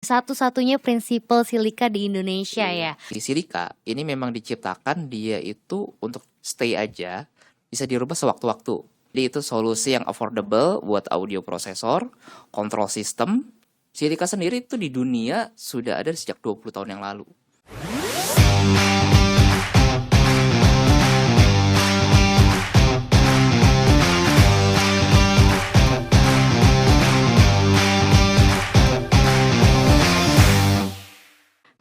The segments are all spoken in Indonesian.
Satu-satunya prinsipal silika di Indonesia ya. Di silika ini memang diciptakan dia itu untuk stay aja, bisa dirubah sewaktu-waktu. Jadi itu solusi yang affordable buat audio prosesor, kontrol sistem. Silika sendiri itu di dunia sudah ada sejak 20 tahun yang lalu.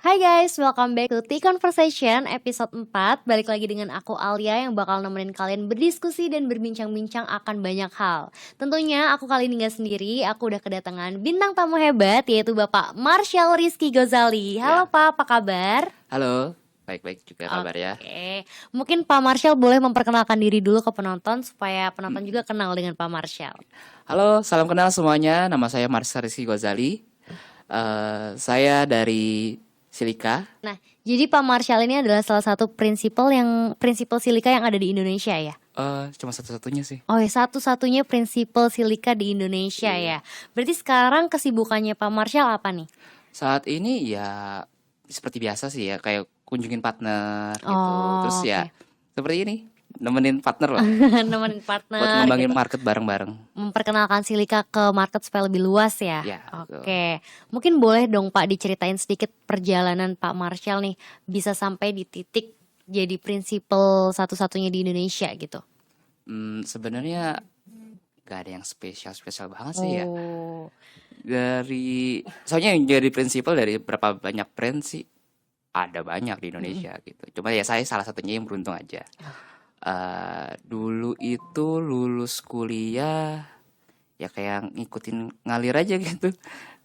Hai guys, welcome back to T-Conversation episode 4. Balik lagi dengan aku Alia yang bakal nemenin kalian berdiskusi dan berbincang-bincang akan banyak hal. Tentunya aku kali ini gak sendiri, aku udah kedatangan bintang tamu hebat yaitu Bapak Marshall Rizky Gozali. Halo Pak, apa kabar? Halo, baik-baik juga kabar ya. Oke, mungkin Pak Marshall boleh memperkenalkan diri dulu ke penonton supaya penonton juga kenal dengan Pak Marshall. Halo, salam kenal semuanya. Nama saya Marshall Rizky Gozali. Saya dari Silika. Nah, jadi Pak Marshall ini adalah salah satu prinsipal silika yang ada di Indonesia ya? Cuma satu-satunya sih. Oh ya, satu-satunya prinsipal silika di Indonesia ya. Berarti sekarang kesibukannya Pak Marshall apa nih? Saat ini ya seperti biasa sih ya, kayak kunjungin partner gitu. Oh, Terus ya oke. seperti ini, nemenin partner lah Nemenin partner buat ngembangin gitu. market bareng-bareng. Memperkenalkan silika ke market supaya lebih luas ya. Ya, betul. Oke. Mungkin boleh dong Pak diceritain sedikit perjalanan Pak Marshall nih bisa sampai di titik jadi prinsipal satu-satunya di Indonesia gitu. Sebenarnya gak ada yang spesial banget sih ya. Oh. Soalnya yang jadi prinsipal dari berapa banyak brand sih, ada banyak di Indonesia gitu. Cuma ya saya salah satunya yang beruntung aja. Dulu itu lulus kuliah ya kayak ngikutin ngalir aja gitu.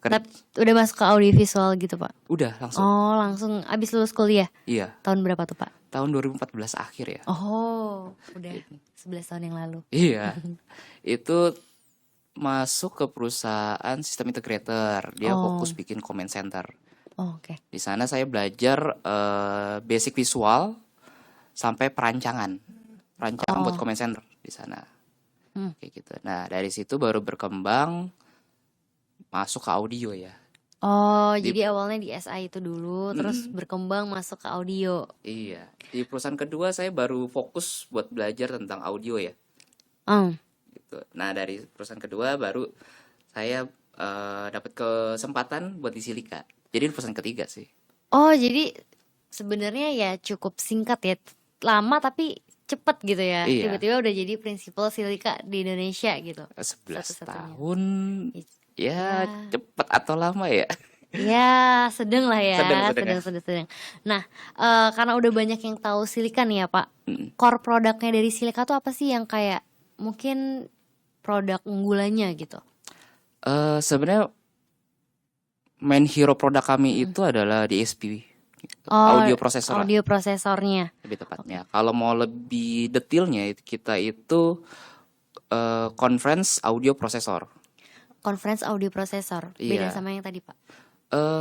Tapi udah masuk ke audiovisual gitu Pak? Udah langsung. Oh, langsung abis lulus kuliah? Iya, Tahun berapa tuh Pak? tahun 2014 akhir ya. Oh, udah 11 tahun yang lalu. Iya. Itu masuk ke perusahaan sistem integrator. Dia fokus bikin comment center. Oh, oke. Di sana saya belajar basic visual sampai perancangan buat comment center di sana. Kayak gitu. Nah, dari situ baru berkembang masuk ke audio ya. Oh, jadi awalnya di SI itu dulu, terus berkembang masuk ke audio. Iya. Di perusahaan kedua saya baru fokus buat belajar tentang audio ya. Gitu. Nah, dari perusahaan kedua baru saya dapat kesempatan buat di Silika. Jadi di perusahaan ketiga sih. Oh, jadi sebenarnya ya cukup singkat ya, lama tapi cepet gitu ya. Iya. Tiba-tiba udah jadi prinsipal silika di Indonesia gitu. 11 Satu-satunya. tahun ya cepet atau lama ya. Ya, sedang lah ya, Sedang. Nah, karena udah banyak yang tahu silika nih ya Pak. Core produknya dari silika tuh apa sih yang kayak mungkin produk unggulannya gitu? Sebenarnya main hero produk kami itu adalah DSP. Gitu. Audio prosesor lah, Audio prosesornya. lebih tepatnya. Kalau mau lebih detailnya kita itu conference audio prosesor. Conference audio processor. Beda Iya. sama yang tadi Pak.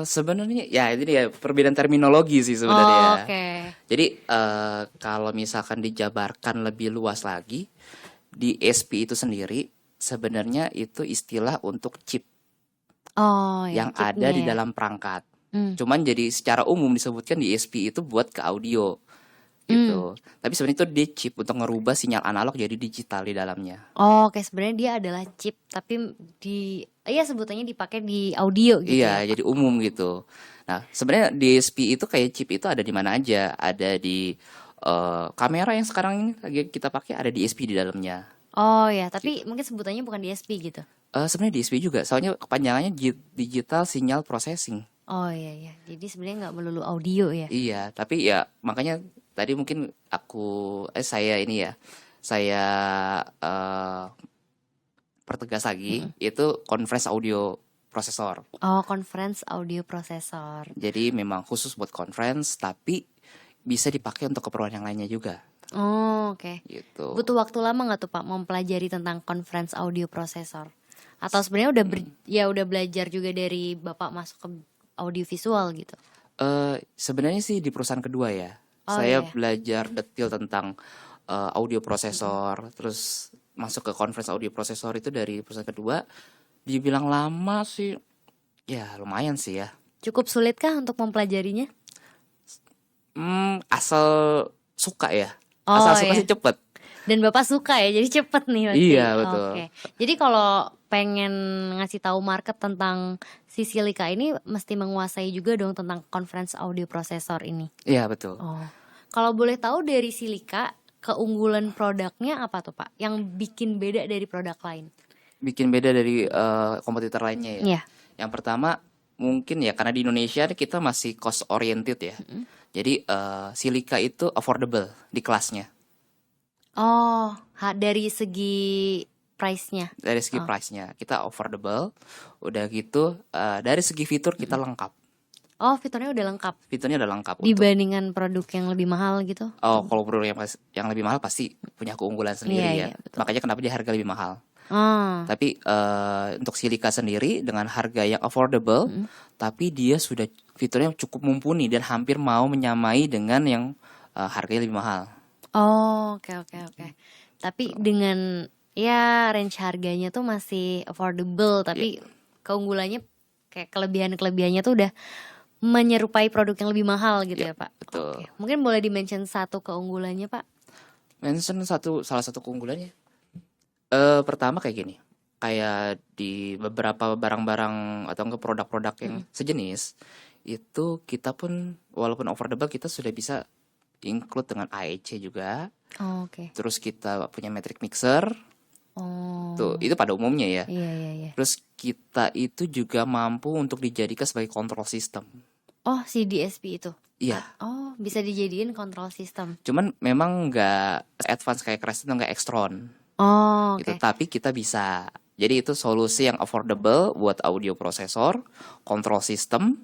Sebenarnya ya ini ya perbedaan terminologi sih sebenarnya. Oke. Jadi kalau misalkan dijabarkan lebih luas lagi, DSP itu sendiri sebenarnya itu istilah untuk chip Oh ya, yang ada di dalam perangkat. Cuman jadi secara umum disebutkan DSP itu buat ke audio gitu. Tapi sebenarnya itu dia chip untuk ngerubah sinyal analog jadi digital di dalamnya. Oh, oke, sebenarnya dia adalah chip tapi sebutannya dipakai di audio gitu Iya, ya. jadi umum gitu. Nah, sebenarnya DSP itu kayak chip itu ada di mana aja. Ada di kamera yang sekarang ini lagi kita pakai ada DSP di dalamnya. Oh ya, tapi mungkin sebutannya bukan DSP gitu. Sebenarnya DSP juga, soalnya kepanjangannya Digital Signal Processing. Oh iya. Jadi sebenarnya nggak melulu audio ya. Iya, tapi ya makanya tadi mungkin saya pertegas lagi itu conference audio prosesor. Oh, conference audio processor. Jadi memang khusus buat conference, tapi bisa dipakai untuk keperluan yang lainnya juga. Oh, oke. Gitu. Butuh waktu lama nggak tuh Pak mempelajari tentang conference audio processor? Atau sebenarnya udah belajar juga dari Bapak masuk ke audio visual gitu? Sebenarnya sih di perusahaan kedua ya. Saya belajar detail tentang audio prosesor, terus masuk ke conference audio prosesor itu dari perusahaan kedua. Dibilang lama sih, ya lumayan sih ya. Cukup sulitkah untuk mempelajarinya? Asal suka ya. Oh Asal suka ya. sih cepet. Dan Bapak suka ya, jadi cepet nih berarti. Iya, betul. Oke. Jadi kalau pengen ngasih tahu market tentang si Silika ini mesti menguasai juga dong tentang conference audio processor ini. Iya, betul. Oh. Kalau boleh tahu dari Silika, keunggulan produknya apa tuh Pak? Yang bikin beda dari produk lain? Bikin beda dari kompetitor lainnya ya. Iya. Yang pertama mungkin ya karena di Indonesia kita masih cost oriented ya. Jadi Silika itu affordable di kelasnya. Oh, dari segi price-nya. Dari segi price-nya kita affordable. Udah gitu dari segi fitur kita lengkap. Oh, fiturnya udah lengkap Fiturnya udah lengkap untuk dibandingkan produk yang lebih mahal gitu. kalau produk yang lebih mahal pasti punya keunggulan sendiri Iya, ya. iya, betul. Makanya kenapa dia harga lebih mahal. Ah, Tapi untuk Silika sendiri dengan harga yang affordable, tapi dia sudah fiturnya cukup mumpuni dan hampir mau menyamai dengan yang harganya lebih mahal. oh, oke. Tapi dengan ya range harganya tuh masih affordable, tapi keunggulannya kayak kelebihannya tuh udah menyerupai produk yang lebih mahal gitu ya Pak. betul. Oke. Mungkin boleh di-mention satu keunggulannya Pak? Mention salah satu keunggulannya. Pertama kayak gini, kayak di beberapa barang-barang atau enggak produk-produk yang sejenis, itu kita pun walaupun affordable kita sudah bisa include dengan AEC juga. Oh, oke. Terus kita punya metric mixer, Oh, tuh itu pada umumnya ya. iya. Terus kita itu juga mampu untuk dijadikan sebagai control system. Oh, si DSP itu. Iya, Oh, bisa dijadiin control system. cuman memang nggak advance kayak Crescent atau nggak Extron Oh, gitu. oke. Tapi kita bisa. Jadi itu solusi yang affordable buat audio prosesor, control system.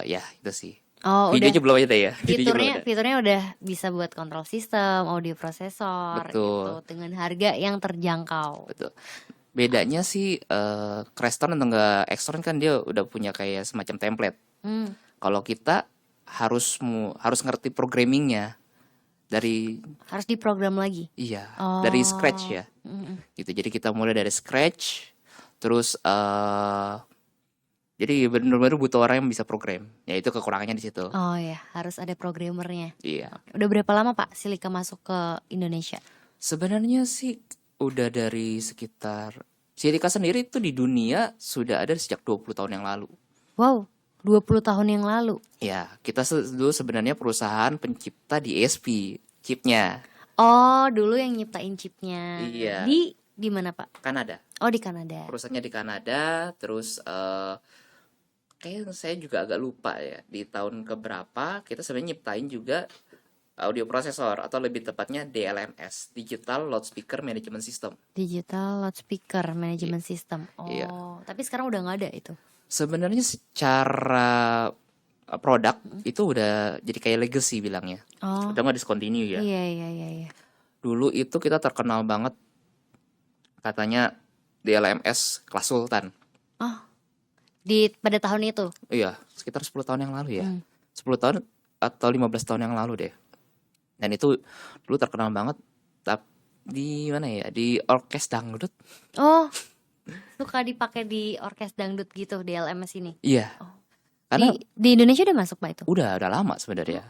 Ya itu sih. Oh, udah Videonya belum ada ya. Videonya belum ada. fiturnya udah bisa buat control system, audio prosesor Betul. gitu dengan harga yang terjangkau. Betul. Bedanya sih Creston atau enggak Extron kan dia udah punya kayak semacam template. Hmm. Kalau kita harus ngerti programmingnya dari Harus diprogram lagi. iya Oh. dari scratch ya. Mm-mm. Gitu. Jadi kita mulai dari scratch, terus jadi benar-benar butuh orang yang bisa program. Ya itu kekurangannya di situ. Oh ya, harus ada programmernya. Iya. Udah berapa lama Pak Silika masuk ke Indonesia? Sebenarnya sih udah dari sekitar Silika sendiri itu di dunia sudah ada sejak 20 tahun yang lalu. Wow, 20 tahun yang lalu. Ya, kita dulu sebenarnya perusahaan pencipta DSP chipnya. Oh, dulu yang nyiptain chipnya. Iya. Di mana Pak? Kanada. Oh, di Kanada. Perusahaannya di Kanada, terus kayak saya juga agak lupa ya di tahun keberapa kita sebenarnya nyiptain juga audio prosesor atau lebih tepatnya DLMS, Digital Loudspeaker Management System. Digital Loudspeaker Management System. Oh, Iya. tapi sekarang udah nggak ada itu. Sebenarnya secara produk itu udah jadi kayak legacy bilangnya. Oh, Udah nggak discontinue ya. iya. Dulu itu kita terkenal banget katanya DLMS kelas Sultan. Oh, pada tahun itu. Iya, sekitar 10 tahun yang lalu ya. Hmm. 10 tahun atau 15 tahun yang lalu deh. Dan itu dulu terkenal banget di mana ya? Di orkes dangdut. Oh, suka dipakai di orkes dangdut gitu DLMS ini. Iya. Oh. Karena Di Indonesia udah masuk Pak itu? udah lama sebenarnya.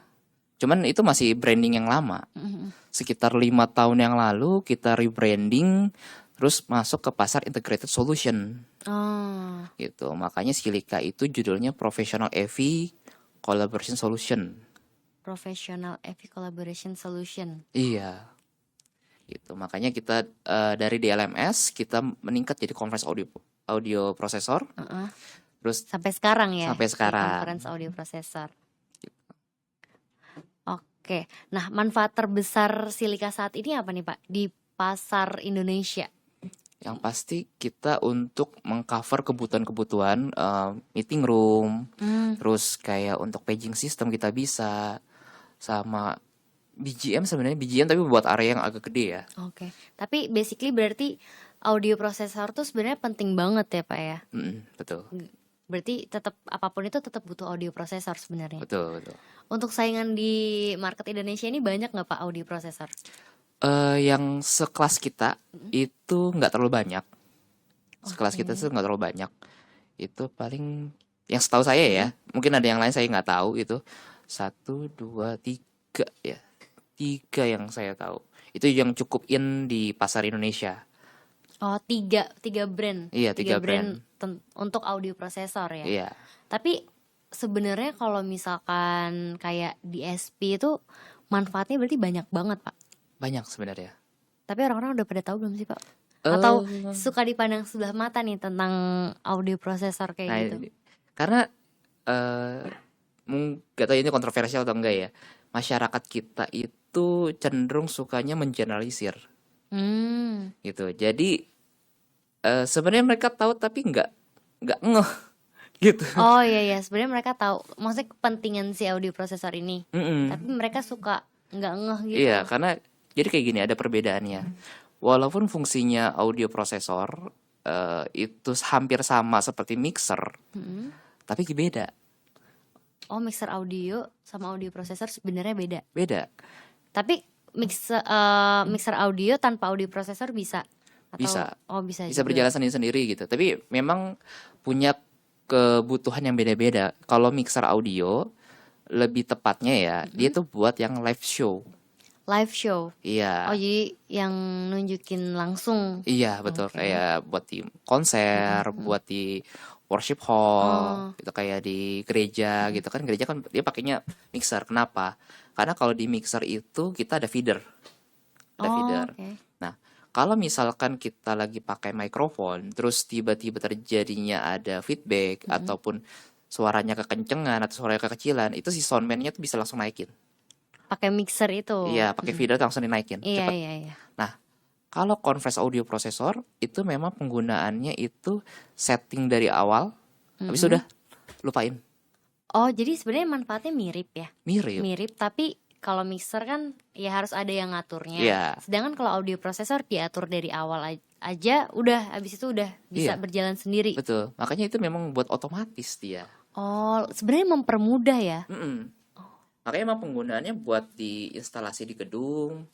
Cuman itu masih branding yang lama. Mm-mm. Sekitar 5 tahun yang lalu kita rebranding terus masuk ke pasar integrated solution Oh, gitu. Makanya Silika itu judulnya Professional AV Collaboration Solution. Professional AV Collaboration Solution. Iya. Gitu. Makanya kita dari DLMS kita meningkat jadi conference audio processor. Uh-uh. Terus Sampai sekarang ya. Sampai di sekarang. Conference audio processor. Oke. Nah, manfaat terbesar Silika saat ini apa nih Pak di pasar Indonesia? yang pasti kita untuk mengcover kebutuhan-kebutuhan meeting room, terus kayak untuk paging system kita bisa, sama BGM sebenarnya BGM tapi buat area yang agak gede ya. Oke. Tapi basically berarti audio processor tuh sebenarnya penting banget ya Pak ya. Betul. Berarti tetap apapun itu tetap butuh audio processor sebenarnya. Betul. Untuk saingan di market Indonesia ini banyak nggak Pak audio processor? Yang sekelas kita itu nggak terlalu banyak. Sekelas kita tuh nggak terlalu banyak. Itu paling Yang setahu saya ya, Mm-mm. mungkin ada yang lain saya nggak tahu itu. Satu, dua, tiga ya. Tiga yang saya tahu. Itu yang cukup in di pasar Indonesia. Oh, tiga brand. Iya, Tiga tiga brand brand. untuk audio prosesor ya. Iya, Tapi sebenarnya kalau misalkan kayak DSP itu manfaatnya berarti banyak banget, Pak. banyak sebenarnya. Tapi orang-orang udah pada tahu belum sih, Pak? Atau Eh, suka dipandang sebelah mata nih tentang audio prosesor kayak nah, gitu? karena eh gak tahu ini kontroversial atau enggak ya. Masyarakat kita itu cenderung sukanya mengeneralisir Hmm. gitu. Jadi sebenarnya mereka tahu tapi nggak ngeh gitu. Oh iya ya, sebenarnya mereka tahu maksudnya kepentingan si audio prosesor ini. Mm-mm. Tapi mereka suka nggak ngeh gitu. Iya, karena jadi kayak gini ada perbedaannya. Walaupun fungsinya audio prosesor itu hampir sama seperti mixer, Mm-mm. tapi beda. Oh, mixer audio sama audio prosesor sebenarnya beda. Beda. Tapi mixer audio tanpa audio prosesor bisa? Atau, Bisa. Oh bisa Bisa juga. berjalan sendiri-sendiri gitu. Tapi memang punya kebutuhan yang beda-beda. Kalau mixer audio lebih tepatnya ya, dia tuh buat yang live show. Live show. Iya. Oh jadi yang nunjukin langsung. Iya, betul. Oke. Kayak buat di konser, buat di worship hall, gitu kayak di gereja gitu kan. Gereja kan dia pakainya mixer. Kenapa? Karena kalau di mixer itu kita ada feeder. Ada feeder. Oke. Nah, kalau misalkan kita lagi pakai mikrofon, terus tiba-tiba terjadinya ada feedback ataupun suaranya kekencengan atau suaranya kekecilan, itu si soundman-nya tuh bisa langsung naikin. Pakai mixer itu. Iya, pakai feeder tuh langsung dinaikin, Iya cepet. iya iya. Nah, kalau converse audio processor itu memang penggunaannya itu setting dari awal, habis itu udah lupain. Oh jadi sebenarnya manfaatnya mirip ya. Mirip. Mirip tapi kalau mixer kan ya harus ada yang ngaturnya. Iya. Sedangkan kalau audio prosesor diatur dari awal aja udah habis itu udah bisa Iya. berjalan sendiri. Betul. Makanya itu memang buat otomatis dia. Oh, sebenarnya mempermudah ya. Mm-mm. Makanya emang penggunaannya buat di instalasi di gedung,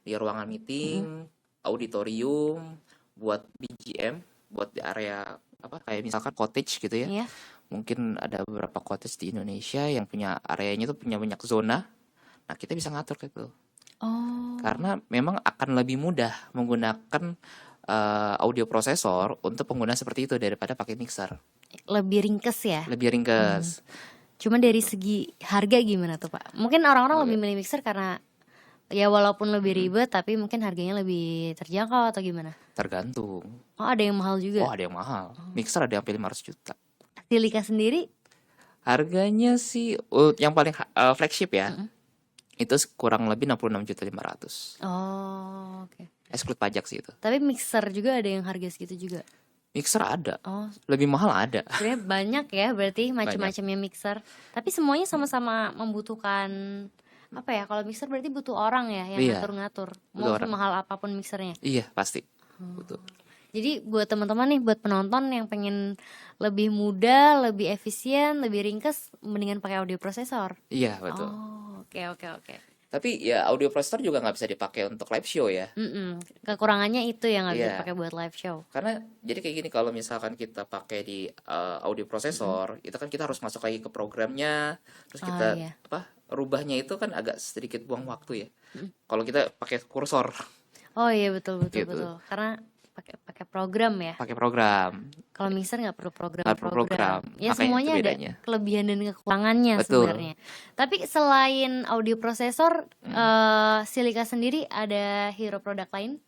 di ruangan meeting, auditorium, buat BGM, buat di area apa kayak misalkan cottage gitu ya. Iya. Mungkin ada beberapa cottage di Indonesia yang punya areanya tuh punya banyak zona. Nah, kita bisa ngatur gitu. Oh. Karena memang akan lebih mudah menggunakan audio prosesor untuk pengguna seperti itu daripada pakai mixer. Lebih ringkes ya. Lebih ringkes. Cuma dari segi harga gimana tuh Pak? Mungkin orang-orang lebih milih mixer karena ya walaupun lebih ribet tapi mungkin harganya lebih terjangkau atau gimana? Tergantung. Oh ada yang mahal juga. Oh, ada yang mahal. Mixer ada yang sampai 500 juta. Silika sendiri Harganya sih yang paling flagship ya. Itu kurang lebih 66.500.000. oh oke. Exclude pajak sih itu. Tapi mixer juga ada yang harga segitu juga. Mixer ada. Oh Lebih mahal ada. sebenarnya banyak ya berarti macam-macamnya mixer. Tapi semuanya sama-sama membutuhkan apa ya? Kalau mixer berarti butuh orang ya yang Iya, ngatur-ngatur. butuh Mau orang. semahal apapun mixernya. Iya, pasti. Betul. Jadi buat teman-teman nih, buat penonton yang pengen lebih mudah, lebih efisien, lebih ringkes, mendingan pakai audio prosesor. Iya, betul. Oh, oke oke oke. Tapi ya audio processor juga nggak bisa dipakai untuk live show ya. Kekurangannya itu yang nggak bisa Iya. dipakai buat live show. Karena jadi kayak gini, kalau misalkan kita pakai di audio processor, itu kan kita harus masuk lagi ke programnya, terus kita iya. rubahnya itu kan agak sedikit buang waktu ya. Kalau kita pakai kursor, Oh iya betul betul Gitu. betul. Karena pakai program ya. pakai program, Kalau mixer nggak perlu program. nggak perlu program. Ya Makanya semuanya itu ada bedanya. kelebihan dan kekurangannya Betul. sebenarnya. Tapi selain audio prosesor, Silika sendiri ada hero produk lain?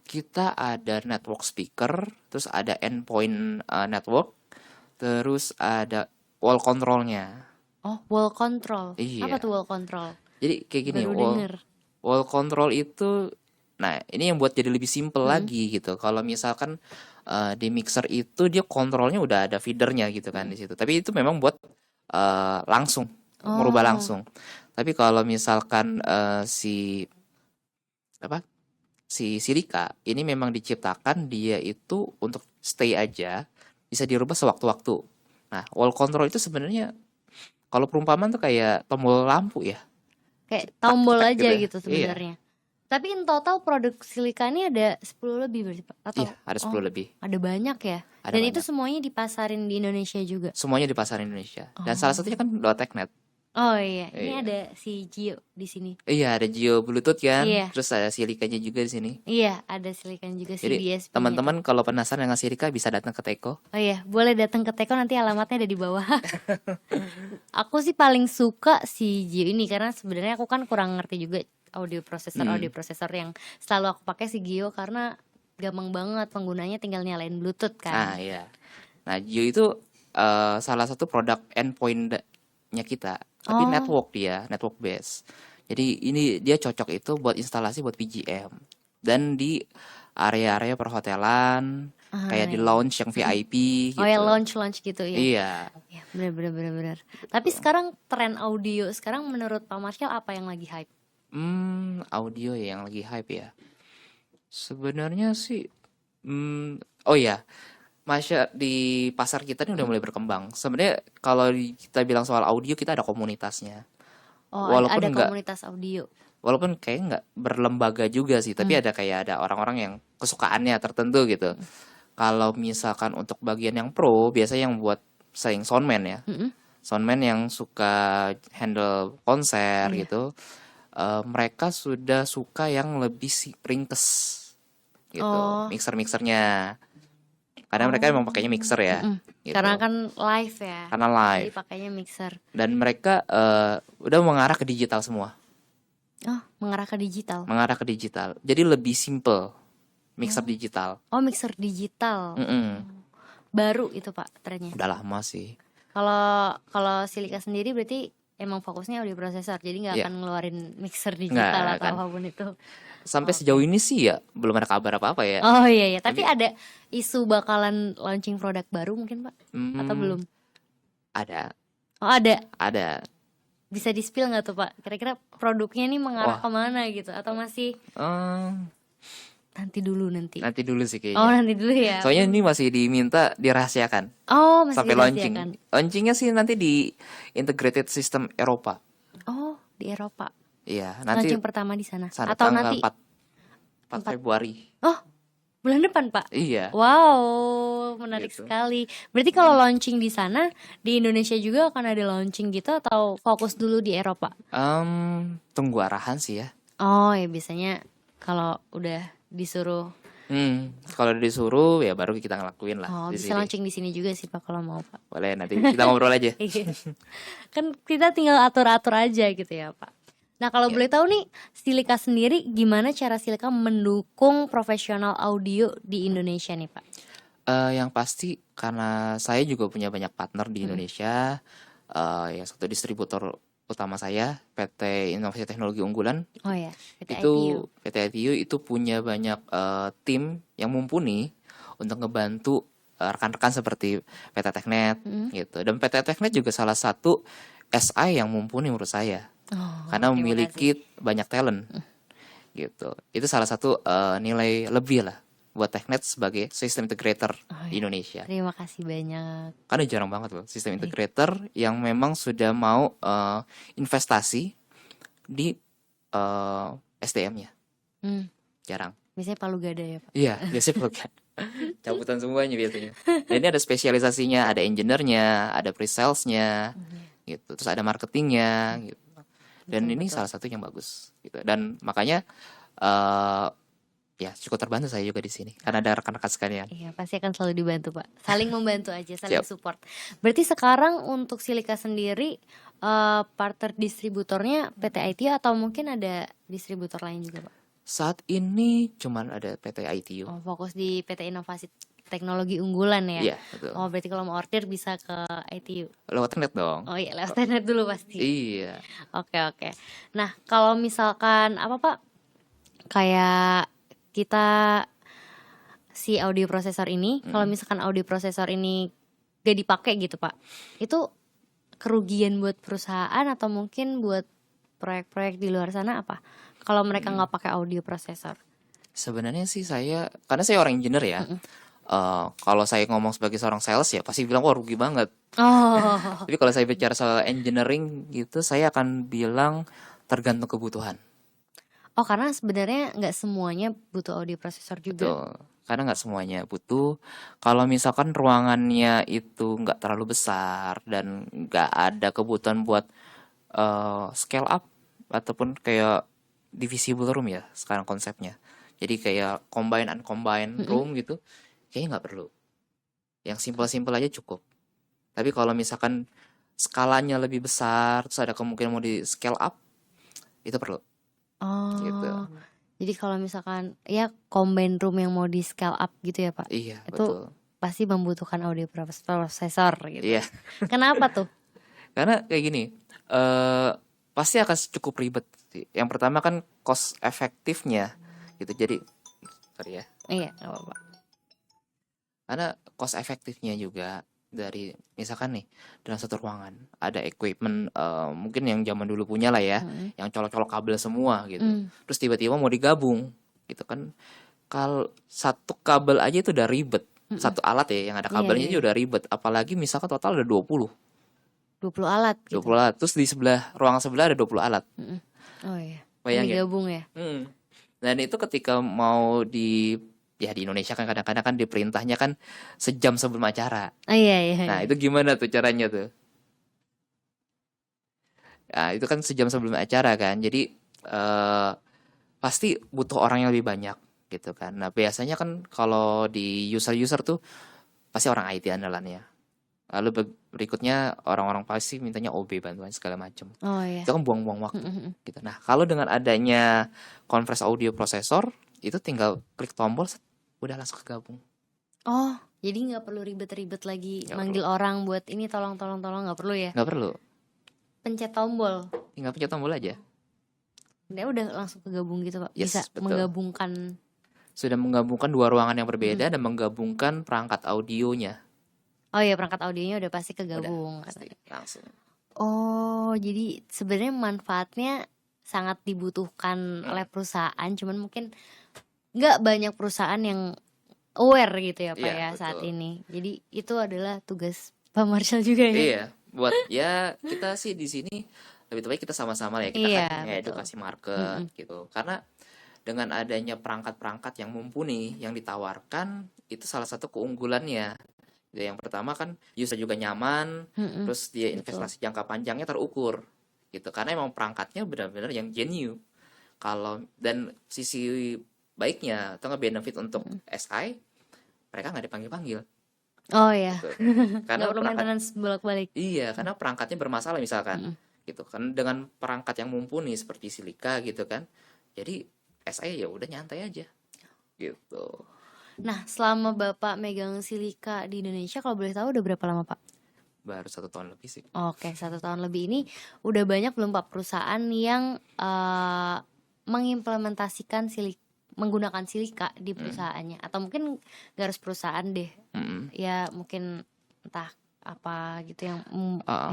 Kita ada network speaker, terus ada endpoint network, terus ada wall controlnya. Oh, wall control. Iya. Apa tuh wall control? Jadi kayak gini, Baru wall denger. wall control itu, nah ini yang buat jadi lebih simple lagi gitu. Kalau misalkan di mixer itu dia kontrolnya udah ada feedernya gitu kan di situ. Tapi itu memang buat langsung, merubah langsung. Tapi kalau misalkan si Silika ini memang diciptakan dia itu untuk stay aja, bisa dirubah sewaktu-waktu. Nah, wall control itu sebenarnya kalau perumpamaan tuh kayak tombol lampu ya. Kayak tombol Cetak aja gitu ya. gitu Iya. sebenarnya. Tapi in total produk Silika ini ada 10 lebih berarti Pak? Atau Iya, ada 10 lebih. ada banyak ya? Ada Dan itu banyak. semuanya dipasarin di Indonesia juga? Semuanya di pasar Indonesia. Dan salah satunya kan Loteknet. Oh iya, ini Iya. ada si Gio di sini. Iya, ada Geo Bluetooth kan. Iya. Terus ada Silikanya juga di sini. Iya, ada Silikan juga si Jadi DSP-nya. teman-teman kalau penasaran dengan Silika bisa datang ke Teko. Oh iya, boleh datang ke Teko, nanti alamatnya ada di bawah. Aku sih paling suka si Gio ini karena sebenarnya aku kan kurang ngerti juga audio prosesor yang selalu aku pakai si Gio karena gampang banget penggunanya, tinggal nyalain Bluetooth Nah, kan. iya. Nah, Geo itu salah satu produk endpoint-nya kita, tapi Oh. network network base. Jadi ini dia cocok itu buat instalasi buat PGM. Dan di area-area perhotelan, kayak di iya. lounge yang VIP gitu. Oh ya, launch gitu ya. Iya. Ya, bener. Tapi sekarang tren audio sekarang menurut Pak Marshall apa yang lagi hype? Audio yang lagi hype ya. Sebenarnya sih, oh ya, di pasar kita ini udah mulai berkembang. Sebenarnya kalau kita bilang soal audio, kita ada komunitasnya. Oh, Walaupun ada nggak, komunitas audio. walaupun kayak nggak berlembaga juga sih, tapi ada orang-orang yang kesukaannya tertentu gitu. Kalau misalkan untuk bagian yang pro, biasanya yang buat saying soundman ya, soundman yang suka handle konser gitu, mereka sudah suka yang lebih ringkes gitu, mixernya. Karena mereka memang pakainya mixer ya, gitu. Karena kan live ya. Karena live. Jadi pakainya mixer. Dan mereka udah mengarah ke digital semua. Oh, mengarah ke digital. Mengarah ke digital. Jadi lebih simple mixer digital. Oh, mixer digital. Baru itu Pak trennya. Udah lama sih. Kalau Silika sendiri berarti emang fokusnya audio prosesor, jadi nggak akan ngeluarin mixer digital Nggak atau akan. apapun itu. Sampai sejauh ini sih ya belum ada kabar apa-apa ya. Oh iya, tapi ada isu bakalan launching produk baru mungkin Pak? Atau belum? Ada. Oh ada. Ada. Bisa di-spill nggak tuh Pak? Kira-kira produknya nih mengarah kemana gitu? Atau masih nanti dulu? Nanti dulu sih kayaknya. Oh nanti dulu ya. Soalnya ini masih diminta dirahasiakan Oh masih sampai launching. dirahasiakan. Launchingnya sih nanti di Integrated System Eropa. Oh di Eropa. Iya, nanti Launching pertama di sana. sana Atau tanggal nanti 4 Februari. Oh bulan depan Pak? Iya. Wow, menarik Gitu. sekali. Berarti kalau launching di sana, di Indonesia juga akan ada launching gitu atau fokus dulu di Eropa? Tunggu arahan sih ya. Oh ya biasanya kalau udah disuruh. Kalau disuruh ya baru kita ngelakuin lah Oh di bisa sini. launching di sini juga sih Pak kalau mau Pak. Boleh nanti kita ngobrol aja. Iya. Kan kita tinggal atur-atur aja gitu ya Pak. Nah kalau boleh tahu nih, Silika sendiri gimana cara Silika mendukung profesional audio di Indonesia nih Pak? Yang pasti karena saya juga punya banyak partner di Indonesia. Ya satu distributor utama saya PT Inovasi Teknologi Unggulan. Oh ya, PT ITU. Itu PT ITU itu punya banyak tim yang mumpuni untuk ngebantu rekan-rekan seperti PT Teknet gitu. Dan PT Teknet juga salah satu SI yang mumpuni menurut saya. Karena terima memiliki banyak talent gitu. Itu salah satu nilai lebih lah buat Teknet sebagai sistem integrator di Indonesia. Terima kasih banyak. Karena jarang banget loh sistem integrator yang memang sudah mau investasi di SDM-nya. Jarang. Biasanya Palu Gada ya Pak? Iya, biasanya bukan. Cabutan semuanya biasanya. Dan ini ada spesialisasinya, ada engineer-nya, ada pre-sales-nya gitu. Terus ada marketingnya gitu. Dan ini salah satu yang bagus gitu. Dan makanya ya cukup terbantu saya juga di sini karena ada rekan-rekan sekalian. Iya pasti akan selalu dibantu Pak. Saling membantu aja, saling Siap. support. Berarti sekarang untuk Silika sendiri partner distributornya PT ITU atau mungkin ada distributor lain juga Pak? Saat ini cuman ada PT ITU. Oh, fokus di PT Inovasi Teknologi Unggulan ya? Iya, betul. Oh berarti kalau mau order bisa ke ITU. Lewat internet dong. Oh iya lewat internet dulu pasti. Iya. Oke. Nah kalau misalkan apa Pak, kayak kita si audio prosesor ini, kalau misalkan audio prosesor ini gak dipakai gitu Pak, itu kerugian buat perusahaan atau mungkin buat proyek-proyek di luar sana apa? Kalau mereka nggak pakai audio prosesor? Sebenarnya sih karena saya orang engineer ya. Kalau saya ngomong sebagai seorang sales ya pasti bilang wah rugi banget. Oh, Tapi kalau saya bicara soal engineering gitu, saya akan bilang tergantung kebutuhan. Oh, karena sebenarnya nggak semuanya butuh audio processor juga. Betul. Karena nggak semuanya butuh. Kalau misalkan ruangannya itu nggak terlalu besar dan nggak ada kebutuhan buat scale up ataupun kayak divisible room ya sekarang konsepnya. Jadi kayak combine and combine Mm-mm. room gitu, kayaknya nggak perlu. Yang simple-simple aja cukup. Tapi kalau misalkan skalanya lebih besar, terus ada kemungkinan mau di scale up, itu perlu gitu. Oh, jadi kalau misalkan ya combine room yang mau di scale up gitu ya Pak, Iya, itu betul. pasti membutuhkan audio processor gitu. Iya, Kenapa tuh? karena kayak gini, pasti akan cukup ribet sih. Yang pertama kan cost efektifnya gitu. Jadi, sorry ya. Iya, nggak apa-apa. Karena cost efektifnya juga dari misalkan nih dalam satu ruangan ada equipment mungkin yang zaman dulu punya lah ya, yang colok-colok kabel semua gitu. Terus tiba-tiba mau digabung gitu kan. Kalau satu kabel aja itu udah ribet. Satu alat ya yang ada Iya, kabelnya iya. aja udah ribet. Apalagi misalkan total ada 20 alat gitu. 20 alat. Terus di sebelah ruangan sebelah ada 20 alat. Oh iya. Bayangin. Digabung ya. Dan itu ketika mau di Indonesia kan kadang-kadang kan diperintahnya kan sejam sebelum acara. Oh iya, iya. Nah, itu gimana tuh caranya tuh? Nah, itu kan sejam sebelum acara kan. Jadi pasti butuh orang yang lebih banyak gitu kan. Nah, biasanya kan kalau di user-user tuh pasti orang IT andalannya. Lalu berikutnya orang-orang pasti mintanya OB bantuan segala macam. Oh iya. Itu kan buang-buang waktu gitu. Nah, kalau dengan adanya conference audio processor itu tinggal klik tombol udah langsung kegabung. Oh, jadi nggak perlu ribet-ribet lagi manggil orang buat ini tolong nggak perlu ya? Nggak perlu. Pencet tombol. Tinggal pencet tombol aja. Dia udah langsung kegabung gitu Pak. Yes, Bisa betul. menggabungkan. Sudah menggabungkan dua ruangan yang berbeda dan menggabungkan perangkat audionya. Oh iya, perangkat audionya udah pasti kegabung. Udah, pasti langsung. Oh, jadi sebenarnya manfaatnya sangat dibutuhkan oleh perusahaan, cuman mungkin nggak banyak perusahaan yang aware gitu ya Pak Iya, ya saat betul. ini. Jadi itu adalah tugas Pak Marshall juga ya. Iya, buat ya kita sih di sini lebih baik kita sama-sama ya kita Iya, kan betul. edukasi market gitu. Karena dengan adanya perangkat-perangkat yang mumpuni yang ditawarkan itu salah satu keunggulannya. Ya, yang pertama kan user juga nyaman, terus dia investasi jangka panjangnya terukur gitu. Karena emang perangkatnya benar-benar yang genuine. Kalau dan sisi baiknya atau nggak benefit untuk SI, mereka nggak dipanggil-panggil. Oh ya. Gitu. Nggak Karena perlu maintenance bolak-balik. Iya, karena perangkatnya bermasalah misalkan, gitu kan. Dengan perangkat yang mumpuni seperti Silika gitu kan, jadi SI ya udah nyantai aja, gitu. Nah, selama Bapak megang Silika di Indonesia, kalau boleh tahu udah berapa lama Pak? Baru 1 tahun lebih sih. Oke, 1 tahun lebih ini udah banyak belum Pak perusahaan yang mengimplementasikan menggunakan silika di perusahaannya, atau mungkin gak harus perusahaan deh, ya mungkin entah apa gitu yang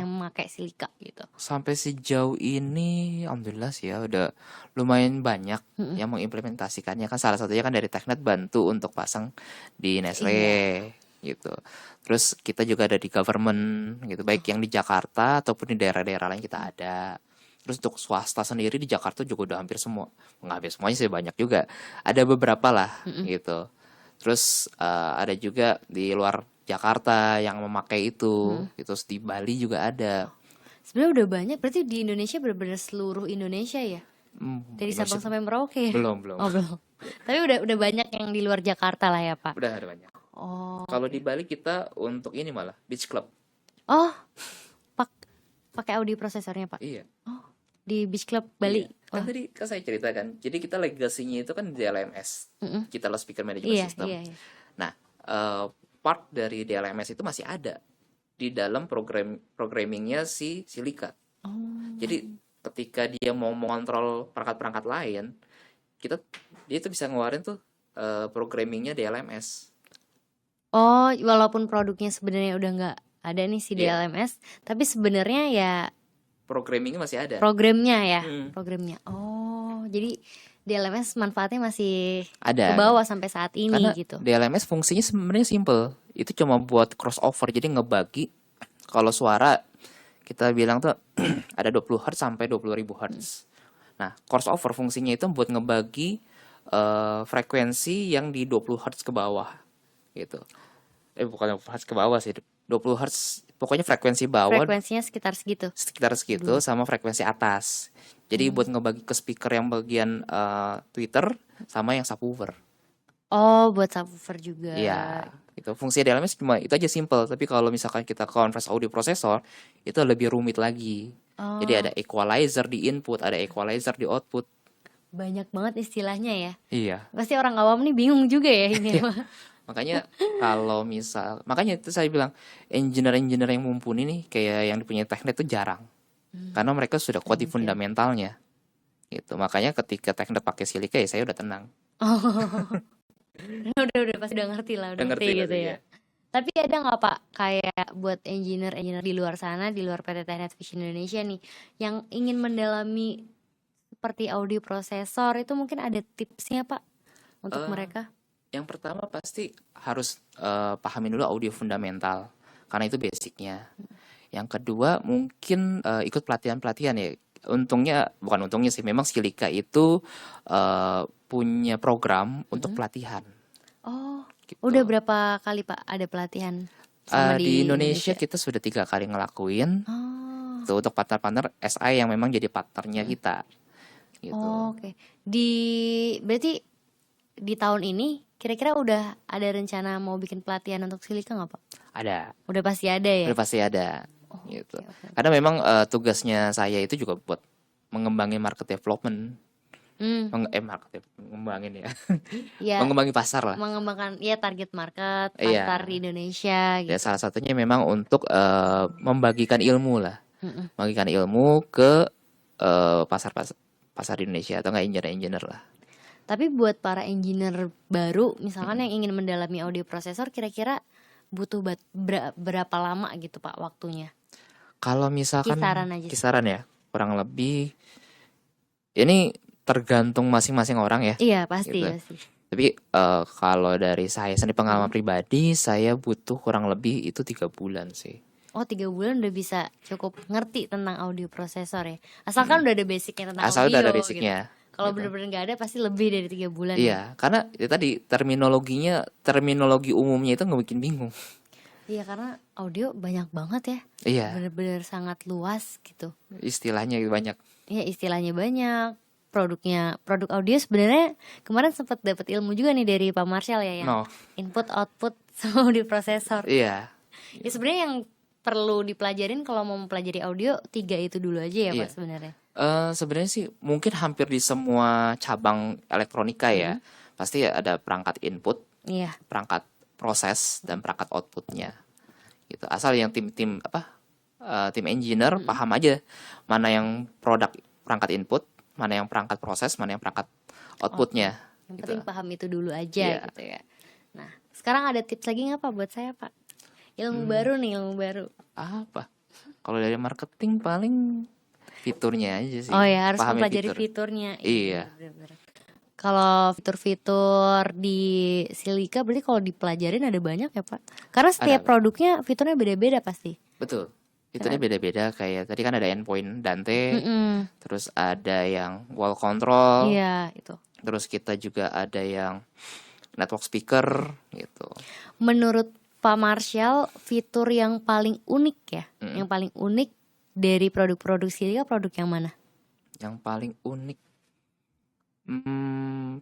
memakai silika gitu. Sampai sejauh ini alhamdulillah sih ya udah lumayan banyak yang mengimplementasikannya kan, salah satunya kan dari Teknet bantu untuk pasang di Nestle gitu. Terus kita juga ada di government gitu, baik yang di Jakarta ataupun di daerah-daerah lain kita ada. Terus untuk swasta sendiri di Jakarta juga udah hampir semua, nggak hampir semuanya sih, banyak juga, ada beberapa lah gitu. Terus ada juga di luar Jakarta yang memakai itu, terus di Bali juga ada. Sebenarnya udah banyak, berarti di Indonesia benar-benar seluruh Indonesia ya? Dari Sabang sampai Merauke ya? Belum. Oh belum. Tapi udah banyak yang di luar Jakarta lah ya Pak? Udah ada banyak. Oh. Kalau di Bali kita untuk ini malah beach club. Oh, pakai audio prosesornya Pak? Iya. Oh, di beach club Bali. Iya. Kan tadi kan saya ceritakan. Jadi kita legasinya itu kan di DLMS. Kita loudspeaker management system. Iya. Nah, part dari DLMS itu masih ada di dalam programmingnya si Silika. Jadi ketika dia mau mengontrol perangkat-perangkat lain, dia itu bisa ngeluarin tuh programmingnya DLMS. Oh, walaupun produknya sebenarnya udah nggak ada nih si DLMS, tapi sebenarnya ya programmingnya masih ada. Programnya ya, programnya. Oh, jadi DLMS manfaatnya masih ada ke bawah sampai saat ini. Karena gitu. DLMS fungsinya sebenarnya simple. Itu cuma buat crossover, jadi ngebagi kalau suara kita bilang tuh ada 20 Hz sampai 20.000 Hz. Nah, crossover fungsinya itu buat ngebagi frekuensi yang di 20 Hz ke bawah gitu. Bukan 20 Hz ke bawah sih, 20 Hz pokoknya frekuensi bawah Frekuensinya sekitar segitu sekitar segitu dulu. sama frekuensi atas. Jadi buat ngebagi ke speaker yang bagian tweeter sama yang subwoofer. Oh, buat subwoofer juga. Iya, itu fungsi di dalamnya cuma itu aja simple. Tapi kalau misalkan kita converse audio processor itu lebih rumit lagi. Jadi ada Oh, equalizer di input, ada equalizer di output. banyak banget istilahnya ya. Iya. Pasti orang awam nih bingung juga ya ini Iya. mah. Makanya makanya itu saya bilang engineer-engineer yang mumpuni nih kayak yang punya teknik itu jarang. Karena mereka sudah kuat di Mungkin. fundamentalnya. Gitu. Makanya ketika teknik pakai silika ya saya udah tenang. Oh, udah pasti udah ngerti lah, udah Udah ngerti ngerti gitu pasti ya. ya. Tapi ada nggak Pak kayak buat engineer-engineer di luar sana, di luar PT Teknik Vision Indonesia nih, yang ingin mendalami seperti audio prosesor itu mungkin ada tipsnya Pak untuk Eh, mereka? Yang pertama pasti harus pahamin dulu audio fundamental karena itu basicnya. Yang kedua mungkin ikut pelatihan-pelatihan ya. Bukan untungnya sih, memang Silika itu punya program untuk pelatihan Oh, gitu. udah berapa kali Pak ada pelatihan sama Di di Indonesia Indonesia? kita sudah 3 kali ngelakuin Oh, tuh untuk partner-partner SI yang memang jadi partnernya kita gitu. oke. Berarti di tahun ini kira-kira udah ada rencana mau bikin pelatihan untuk silika nggak Pak? Ada, Udah pasti ada ya? udah pasti ada Oh, gitu. oke. Karena memang tugasnya saya itu juga buat mengembangin market development, mengembangin ya, Ya, mengembangin pasar lah. mengembangkan ya target market pasar Iya, di Indonesia ya gitu. salah satunya memang untuk membagikan ilmu lah, Mm-mm. membagikan ilmu ke pasar di Indonesia atau enggak engineer-engineer lah. Tapi buat para engineer baru misalkan yang ingin mendalami audio prosesor kira-kira butuh berapa lama gitu Pak waktunya? Kalau misalkan Kisaran aja sih. kisaran ya, kurang lebih ini tergantung masing-masing orang ya. Iya, pasti Gitu. pasti. Tapi kalau dari saya sendiri pengalaman pribadi, saya butuh kurang lebih itu 3 bulan sih. Oh, 3 bulan udah bisa cukup ngerti tentang audio prosesor ya. Asalkan udah ada basicnya tentang Asal audio udah ada gitu. basicnya. Kalau Gitu. bener-bener nggak ada pasti lebih dari 3 bulan ya. Iya, karena ya tadi terminologi umumnya itu nggak bikin bingung. Iya, karena audio banyak banget ya. Iya, Bener-bener sangat luas gitu. istilahnya banyak. Ya istilahnya banyak. Produk audio sebenarnya kemarin sempat dapat ilmu juga nih dari Pak Marshall ya, yang No, input output sama audio prosesor. iya, Ya sebenarnya yang perlu dipelajarin kalau mau mempelajari audio 3 itu dulu aja ya iya. Pak sebenarnya. Sebenarnya sih mungkin hampir di semua cabang elektronika ya, pasti ada perangkat input, Iya. perangkat proses dan perangkat outputnya. Gitu. Asal yang tim tim engineer paham aja mana yang perangkat input, mana yang perangkat proses, mana yang perangkat outputnya. Yang Gitu. penting paham itu dulu aja Iya. gitu ya. Nah, sekarang ada tips lagi nggak Pak buat saya Pak? Ilmu baru nih, ilmu baru. Apa? Kalau dari marketing paling fiturnya aja sih. Oh ya, harus Pahami mempelajari fitur. fiturnya. Iya. Bener-bener. Kalau fitur-fitur di Silika berarti kalau dipelajarin ada banyak ya Pak? Karena setiap Ada. produknya fiturnya beda-beda pasti. Betul. Fiturnya beda-beda, kayak tadi kan ada endpoint Dante, Mm-mm. terus ada yang wall control, Iya, itu. terus kita juga ada yang network speaker gitu. Menurut Pak Marshall, fitur yang paling unik ya, yang paling unik dari produk-produk Silika produk yang mana? Yang paling unik,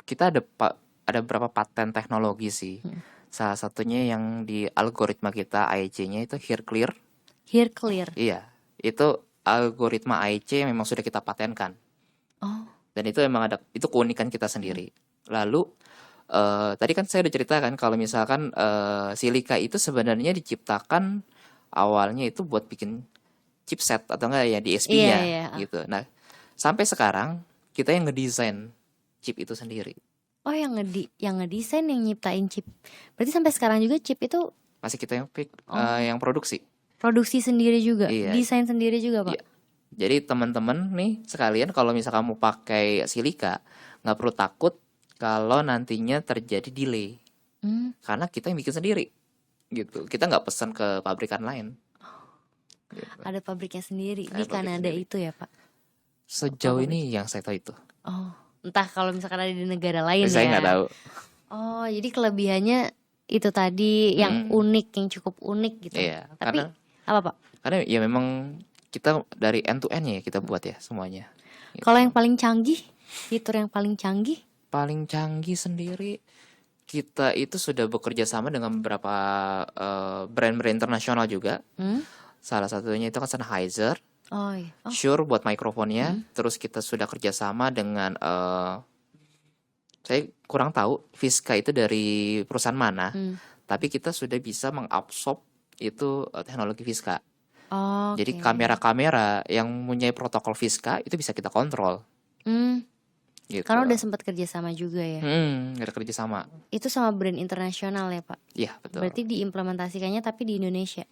kita ada beberapa paten teknologi sih. Salah satunya yang di algoritma kita AEC-nya itu Hear Clear. Hear Clear. Iya, itu algoritma AEC memang sudah kita patenkan. Oh, Dan itu memang itu keunikan kita sendiri. Lalu tadi kan saya udah ceritakan kalau misalkan Silika itu sebenarnya diciptakan awalnya itu buat bikin chipset atau enggak ya DSP-nya Iya. gitu. Nah, sampai sekarang kita yang ngedesain chip itu sendiri. oh yang ngedesain, yang nyiptain chip. Berarti sampai sekarang juga chip itu Masih kita yang produksi. produksi sendiri juga, Iya. desain sendiri juga Pak. Iya. Jadi teman-teman nih sekalian kalau misalkan mau pakai Silika nggak perlu takut kalau nantinya terjadi delay. Karena kita yang bikin sendiri gitu. Kita nggak pesan ke pabrikan lain. Gitu. Ada pabriknya sendiri Ada di pabrik Kanada sendiri. itu ya Pak. Sejauh Apa ini yang saya tahu itu. Oh, entah kalau misalkan ada di negara lain Saya nggak ya. tahu. Oh, jadi kelebihannya itu tadi yang Mm, unik, yang cukup unik gitu. iya, Tapi apa Pak? karena ya memang kita dari end to end ya kita buat ya semuanya. Kalau Gitu. yang paling canggih, fitur yang paling canggih? Paling canggih sendiri kita itu sudah bekerja sama dengan beberapa brand-brand internasional juga. Hmm? Salah satunya itu kan Sennheiser, Oh iya. Oh, Shure buat mikrofonnya. Terus kita sudah kerjasama dengan saya kurang tahu Fiska itu dari perusahaan mana, tapi kita sudah bisa mengabsorb itu teknologi Fiska. Jadi oke. kamera-kamera yang mempunyai protokol Fiska itu bisa kita kontrol Hmm, gitu. karena udah sempat kerja sama juga ya. Ada kerja sama. Itu sama brand internasional ya Pak. Iya, betul. Berarti diimplementasikannya tapi di Indonesia.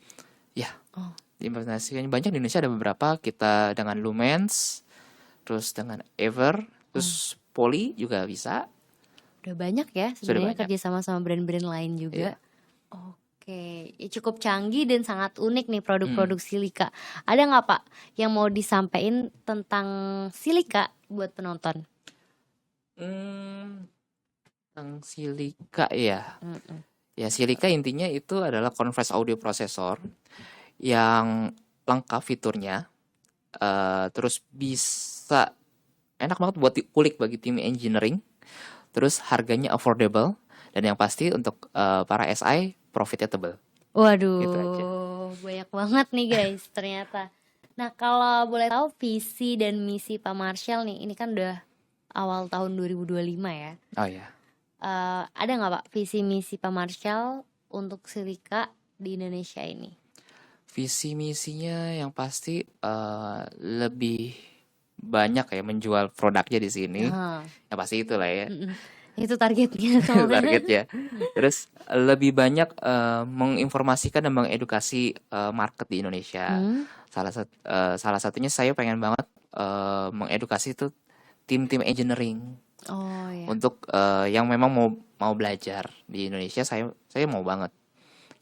Ya, Oh, implementasinya banyak di Indonesia, ada beberapa kita dengan Lumens, terus dengan Ever, terus Poly juga bisa. udah banyak ya Sudah sebenarnya banyak. kerja sama sama brand-brand lain juga. Iya. Oke, ya cukup canggih dan sangat unik nih produk-produk Silika. Ada nggak Pak yang mau disampaikan tentang Silika buat penonton? Tentang Silika ya. Mm-mm. Ya, Silika intinya itu adalah converged audio processor yang lengkap fiturnya, terus bisa enak banget buat kulik bagi tim engineering, terus harganya affordable, dan yang pasti untuk para SI profitable. Gitu aja. Waduh, banyak banget nih guys ternyata. Nah kalau boleh tahu visi dan misi Pak Marshall nih, ini kan udah awal tahun 2025 ya. Oh ya, Ada nggak Pak visi misi Pak Marshall untuk Silika di Indonesia ini? visi misinya yang pasti lebih banyak ya menjual produknya di sini. Ah, Ya pasti itulah ya. itu targetnya soalnya. Targetnya. Terus lebih banyak menginformasikan dan mengedukasi market di Indonesia. Salah satunya saya pengen banget mengedukasi itu tim-tim engineering Oh ya. untuk yang memang mau belajar di Indonesia. Saya mau banget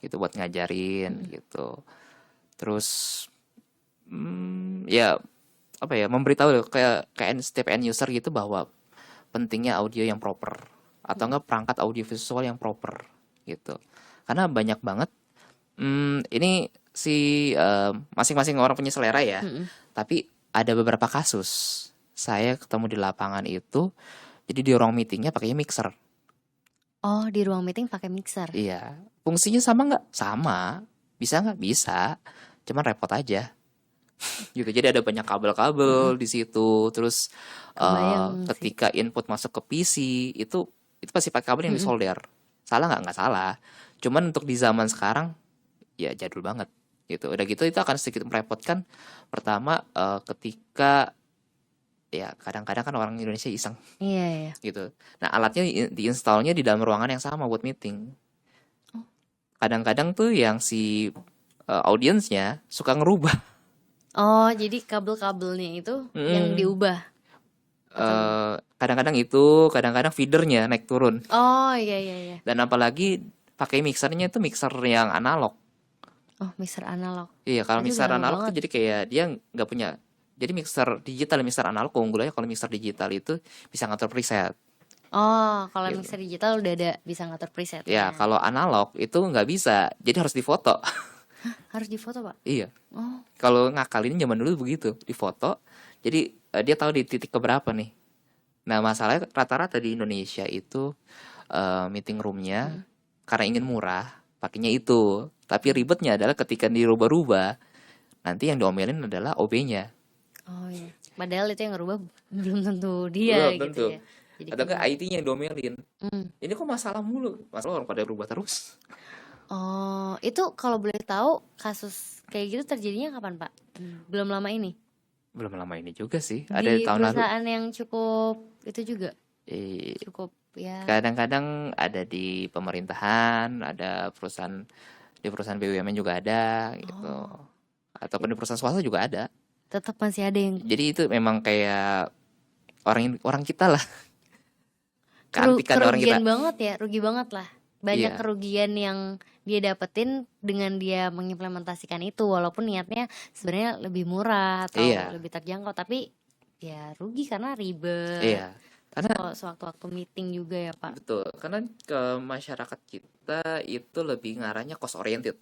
gitu buat ngajarin gitu. Terus ya apa ya, memberitahu kayak setiap end user gitu bahwa pentingnya audio yang proper atau enggak perangkat audio visual yang proper gitu. Karena banyak banget ini si masing-masing orang punya selera ya. Tapi ada beberapa kasus saya ketemu di lapangan itu, jadi di ruang meetingnya pakainya mixer. Oh, di ruang meeting pakai mixer. Iya, fungsinya sama nggak? Sama. Bisa nggak? Bisa. Cuman repot aja. Gitu. Jadi ada banyak kabel-kabel di situ. Terus Kebayang sih. ketika input masuk ke PC itu pasti pakai kabel yang disolder. Salah nggak? Nggak salah. Cuman untuk di zaman sekarang ya jadul banget gitu. Udah gitu itu akan sedikit merepotkan. Pertama ketika ya kadang-kadang kan orang Indonesia iseng Iya ya. gitu. Nah, alatnya diinstalnya di dalam ruangan yang sama buat meeting. Kadang-kadang tuh yang si audiensnya suka ngerubah. Oh, jadi kabel-kabelnya itu yang diubah. Kadang-kadang itu, kadang-kadang feedernya naik turun. Oh iya iya iya. Dan apalagi pakai mixernya itu mixer yang analog. Oh, mixer analog. Iya, kalau Itu mixer udah lama analog tuh banget. jadi kayak dia nggak punya. Jadi mixer digital, mixer analog keunggulannya kalau mixer digital itu bisa ngatur preset. Oh, kalau Gitu. mixer digital udah ada bisa ngatur preset. Ya, kalau analog itu nggak bisa, jadi harus difoto. Harus difoto, Pak. Iya. Oh, Kalau ngakalin zaman dulu begitu, difoto. Jadi dia tahu di titik keberapa nih. Nah, masalahnya rata-rata di Indonesia itu meeting roomnya karena ingin murah, pakainya itu. Tapi ribetnya adalah ketika dirubah-rubah, nanti yang diomelin adalah OB-nya. oh iya. Padahal itu yang ngerubah belum tentu dia Belum gitu tentu. ya. Jadi Atau kan, ke IT-nya yang diomelin. Ini kok masalah mulu? Masalah orang pada rubah terus. oh, itu kalau boleh tahu kasus kayak gitu terjadinya kapan, Pak? Belum lama ini. Belum lama ini juga sih. Ada Di tahun lalu. perusahaan yang cukup itu juga Eh, cukup ya. kadang-kadang ada di pemerintahan, ada di perusahaan BUMN juga ada gitu. Ataupun di perusahaan swasta juga ada. Tetap masih ada yang Jadi itu memang kayak orang kita lah. Keantikan orang kita. kerugian banget ya, rugi banget lah. Banyak Iya. kerugian yang dia dapetin dengan dia mengimplementasikan itu, walaupun niatnya sebenarnya lebih murah atau Iya. lebih terjangkau, tapi ya rugi karena ribet. Iya, karena Kalau sewaktu-waktu meeting juga ya Pak. betul, karena ke masyarakat kita itu lebih ngarahnya cost oriented.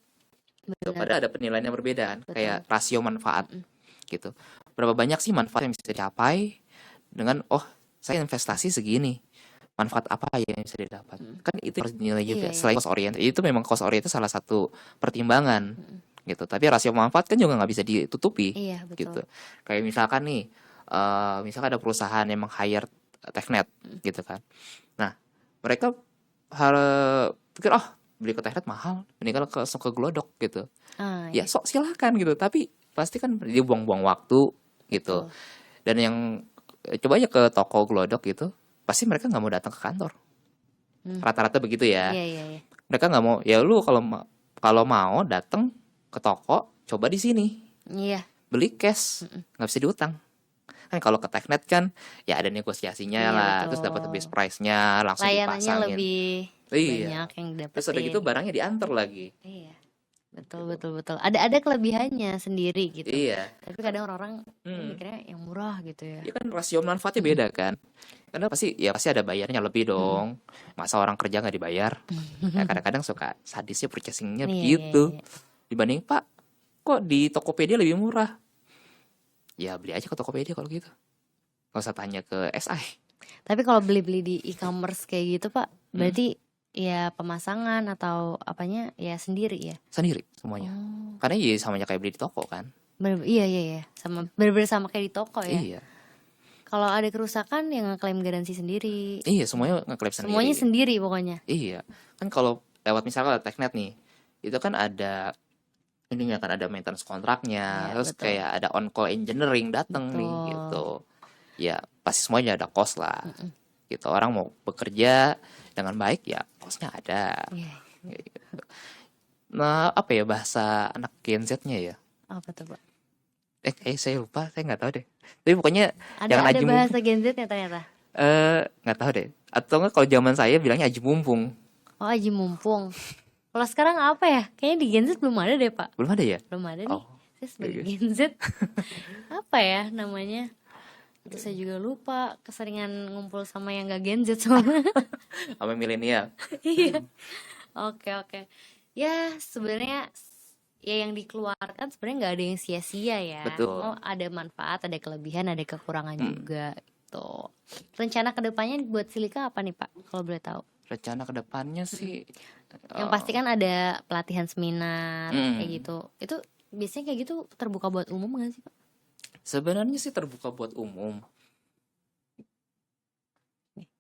Benar, Padahal ada penilaian yang berbeda kan, kayak betul. rasio manfaat gitu. Berapa banyak sih manfaat yang bisa dicapai dengan saya investasi segini, manfaat apa ya yang bisa didapat? Kan itu harus dinilai juga. Iya, iya. Selain cost oriented, itu memang cost oriented salah satu pertimbangan gitu. Tapi rasio manfaat kan juga nggak bisa ditutupi Iya, gitu. betul. Kayak misalkan nih, misalkan ada perusahaan yang meng-hire TechNet gitu kan. Nah, mereka pikir beli ke TechNet mahal, mendingan langsung ke Glodok gitu. Ah, Ya iya, sok silakan gitu, tapi pasti kan dia buang-buang waktu gitu. betul. Dan yang coba aja ke toko Glodok gitu, pasti mereka nggak mau datang ke kantor. Rata-rata begitu ya. Iya, iya, iya. Mereka nggak mau. Ya lu kalau mau datang ke toko, coba di sini Iya, beli cash, nggak bisa diutang. Kan kalau ke TechNet kan ya ada negosiasinya iya lah, terus dapat betul. best price-nya langsung Layanannya dipasangin. lebih Iya. banyak yang Terus udah gitu dapetin. barangnya diantar lagi. Iya, betul, betul, betul. Ada kelebihannya sendiri gitu. Iya. Tapi kadang orang Hmm. mikirnya yang murah gitu ya. Ya kan rasio manfaatnya beda kan. Karena pasti ada bayarnya lebih dong. Masa orang kerja nggak dibayar? Ya kadang-kadang suka sadisnya purchasingnya Iya, iya, begitu. iya. Dibanding Pak, kok di Tokopedia lebih murah? Ya beli aja ke Tokopedia kalau gitu. Nggak usah tanya ke SI. Tapi kalau beli-beli di e-commerce kayak gitu Pak, berarti ya pemasangan atau apanya ya sendiri ya? Sendiri semuanya. Oh, Karena ya sama aja kayak beli di toko kan. iya, iya, iya. Sama bener-bener sama kayak di toko ya. Iya. Kalau ada kerusakan yang ngeklaim garansi sendiri. Iya, semuanya ngeklaim sendiri. Semuanya sendiri pokoknya. Iya. Kan kalau lewat misalnya TechNet nih, itu kan ada ininya kan ada maintenance kontraknya, Iya, terus betul. kayak ada on call engineering datang nih Betul. gitu. Ya pasti semuanya ada cost lah. Gitu. Orang mau bekerja dengan baik ya costnya ada. Iya. Gitu. Nah, apa ya bahasa anak Gen Z-nya ya? Apa tuh Pak? Saya lupa, saya nggak tahu deh. Tapi pokoknya jangan Ada aji bahasa mumpung. Gen Z ya ternyata. Nggak tahu deh. Atau nggak kalau zaman saya bilangnya aji mumpung. Oh, aji mumpung. Kalau sekarang apa ya? Kayaknya di Gen Z belum ada deh Pak. Belum ada ya? Belum ada nih. Oh. Saya sebagai Iya. Gen Z apa ya namanya? Itu saya juga lupa. Keseringan ngumpul sama yang gak Gen Z soalnya. Sama milenial. Iya. Oke, oke. Ya sebenarnya ya yang dikeluarkan sebenarnya nggak ada yang sia-sia ya. Betul. Oh, ada manfaat, ada kelebihan, ada kekurangan juga gitu. Rencana kedepannya buat Silika apa nih Pak? Kalau boleh tahu? Rencana kedepannya sih Yang pasti kan ada pelatihan seminar Hmm. kayak gitu. Itu biasanya kayak gitu terbuka buat umum nggak sih Pak? sebenarnya sih terbuka buat umum.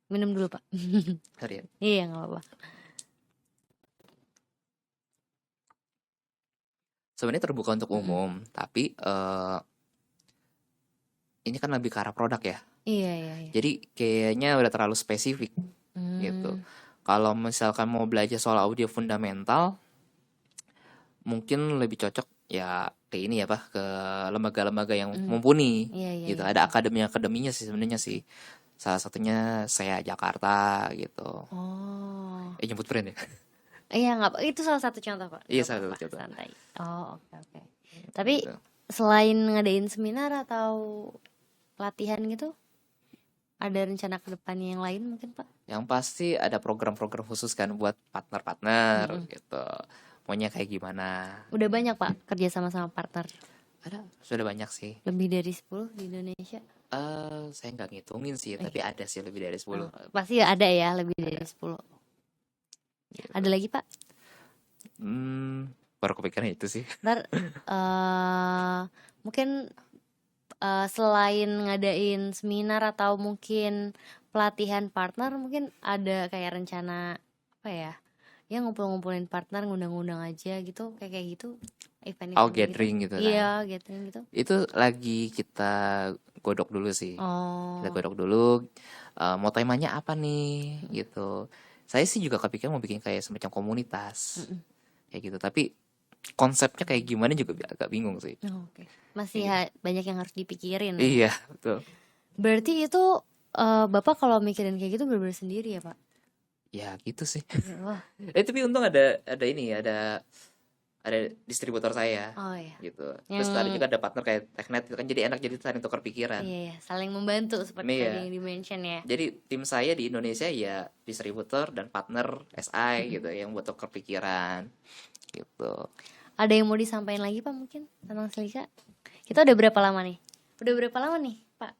Minum dulu Pak. Sorry ya. Iya nggak apa-apa. Sebenarnya terbuka untuk umum, tapi ini kan lebih ke arah produk ya. Iya, iya, iya. Jadi kayaknya udah terlalu spesifik gitu. Kalau misalkan mau belajar soal audio fundamental, mungkin lebih cocok ya ke ini ya Pak, ke lembaga-lembaga yang mumpuni Iya, iya, gitu. iya. Ada akademinya sih sebenarnya sih. Salah satunya saya Jakarta gitu. Oh. Nyebut brand ya? Iya nggak Pak. Itu salah satu contoh Pak. Iya, Nggak salah apa-apa, satu contoh. santai. Oh, oke, oke. Tapi Gitu. selain ngadain seminar atau pelatihan gitu, ada rencana ke depannya yang lain mungkin Pak? Yang pasti ada program-program khusus kan buat partner-partner gitu. Maunya kayak gimana? Udah banyak Pak kerja sama partner. Ada, sudah banyak sih. Lebih dari 10 di Indonesia. Saya nggak ngitungin sih, tapi ada sih lebih dari 10. Pasti ada ya lebih dari 10. Ada lagi Pak? Baru kepikiran itu sih. Ntar mungkin selain ngadain seminar atau mungkin pelatihan partner, mungkin ada kayak rencana apa ya? Ya ngumpul-ngumpulin partner, ngundang-ngundang aja gitu, kayak gitu. Event-event Gathering gitu kan. Iya, gathering gitu. Itu lagi kita godok dulu sih. Oh. Kita godok dulu. Mau temanya apa nih gitu. Saya sih juga kepikiran mau bikin kayak semacam komunitas. Kayak gitu. Tapi konsepnya kayak gimana juga agak bingung sih. Oh, oke. Masih banyak yang harus dipikirin. Iya, betul. Berarti itu Bapak kalau mikirin kayak gitu bener-bener sendiri ya Pak? Ya gitu sih. Wah. Tapi untung ada ini, ada ada distributor saya Oh ya. gitu. Terus ada juga ada partner kayak Teknet itu kan, jadi enak, jadi saling tukar pikiran. Iya, saling membantu seperti Iya. tadi yang di-mention ya. Jadi tim saya di Indonesia ya distributor dan partner SI gitu yang buat tukar pikiran gitu. Ada yang mau disampaikan lagi Pak mungkin tentang Silika? Kita udah berapa lama nih? Udah berapa lama nih Pak?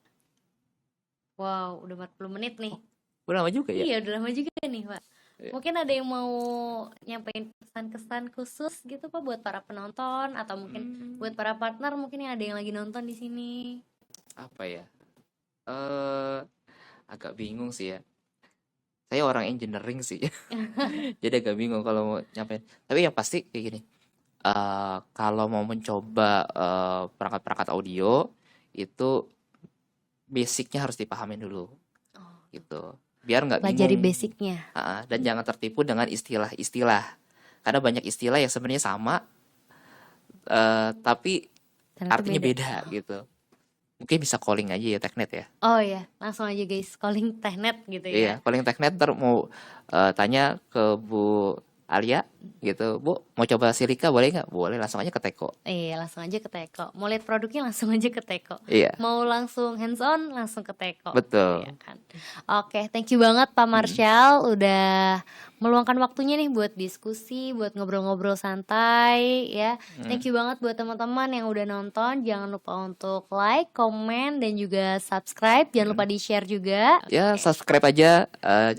Wow, udah 40 menit nih. Udah lama juga ya. Iya, udah lama juga nih Pak. Iya. Mungkin ada yang mau nyampein pesan-kesan khusus gitu Pak buat para penonton atau mungkin buat para partner mungkin yang ada yang lagi nonton di sini. Apa ya? Agak bingung sih ya. Saya orang engineering sih. Jadi agak bingung kalau mau nyampein. Tapi yang pasti kayak gini. Kalau mau mencoba perangkat-perangkat audio itu basicnya harus dipahamin dulu Oh, gitu. Biar nggak pelajari bingung. basicnya. Dan jangan tertipu dengan istilah-istilah. Karena banyak istilah yang sebenarnya sama, tapi Ternyata artinya beda gitu. Mungkin bisa calling aja ya Teknet ya. Oh ya, langsung aja guys calling Teknet gitu Iya, ya. calling Teknet, ntar mau tanya ke Bu Alia gitu, Bu mau coba Silika boleh nggak? Boleh, langsung aja ke Teko. Iya, langsung aja ke Teko. Mau lihat produknya langsung aja ke Teko. Iya, Mau langsung hands on langsung ke Teko. betul. Iya kan. Oke, thank you banget Pak Marshall udah meluangkan waktunya nih buat diskusi, buat ngobrol-ngobrol santai ya. Thank you banget buat teman-teman yang udah nonton. Jangan lupa untuk like, komen dan juga subscribe. Jangan lupa di-share juga. Ya, subscribe aja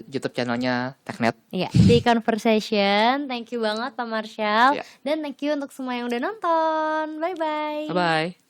YouTube channelnya Teknet. Iya, di Conversation. Thank you banget Pak Marshall. Ya. Dan thank you untuk semua yang udah nonton. Bye-bye. Bye-bye.